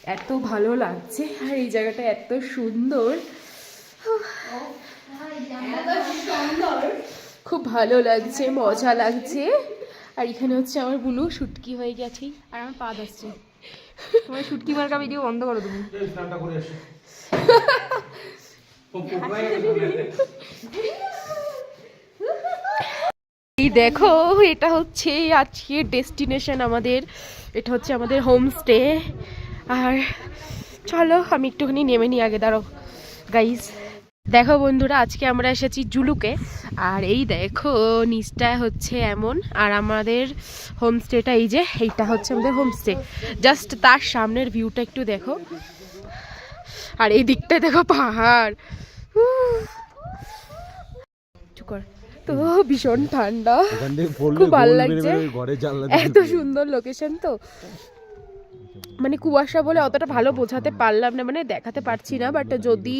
এত ভালো লাগছে আর এই জায়গাটা এত সুন্দর, খুব ভালো লাগছে, মজা লাগছে। আর এখানে হচ্ছে আমার বুলু শুটকি হয়ে গেছে আর আমার পা আসছে। তোমার শুটকি মার্কা ভিডিও বন্ধ করো তুমি। এই দেখো, এটা হচ্ছে আজকে ডেস্টিনেশন আমাদের, এটা হচ্ছে আমাদের হোমস্টে। আর চলো আমি একটুখানি নেমে নিই আগে, দাঁড়াও গাইজ। দেখো বন্ধুরা, আজকে আমরা এসেছি জুলুকে। আর এই দেখো নিচটা হচ্ছে এমন, আর আমাদের হোমস্টেটা এই যে, এইটা হচ্ছে আমাদের হোমস্টে। জাস্ট তার সামনের ভিউটা একটু দেখো, আর এই দিকটায় দেখো পাহাড়। চুকর তো ভীষণ ঠান্ডা, খুব ভালো লাগছে, এত সুন্দর লোকেশন। তো মানে কুয়াশা বলে অতটা ভালো বোঝাতে পারলাম না, মানে দেখাতে পারছি না, বাট যদি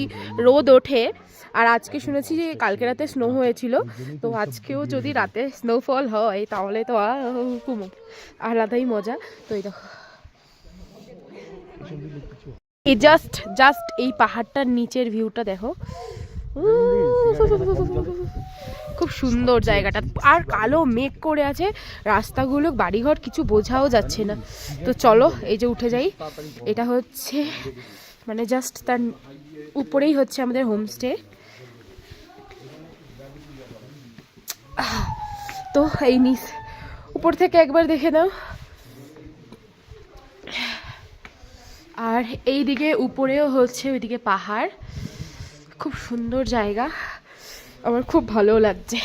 রোদ ওঠে, আর আজকে শুনেছি যে কালকে রাতে স্নো হয়েছিল, তো আজকেও যদি রাতে স্নোফল হয় তাহলে তো খুব আলাদাই মজা। তো এই দেখো, এই জাস্ট এই পাহাড়টার নিচের ভিউটা দেখো, খুব সুন্দর জায়গাটা। আর কালো মেঘ করে আছে, রাস্তাগুলো, বাড়িঘর কিছু বোঝাও যাচ্ছে না। তো চলো এই যে উঠে যাই, এটা হচ্ছে মানে জাস্ট তার উপরেই হচ্ছে আমাদের হোমস্টে। তো এই নিচ উপর থেকে একবার দেখে নাও, আর এই দিকে উপরেও হচ্ছে ওইদিকে পাহাড়, খুব সুন্দর জায়গা, আমার খুব ভালো লাগছে।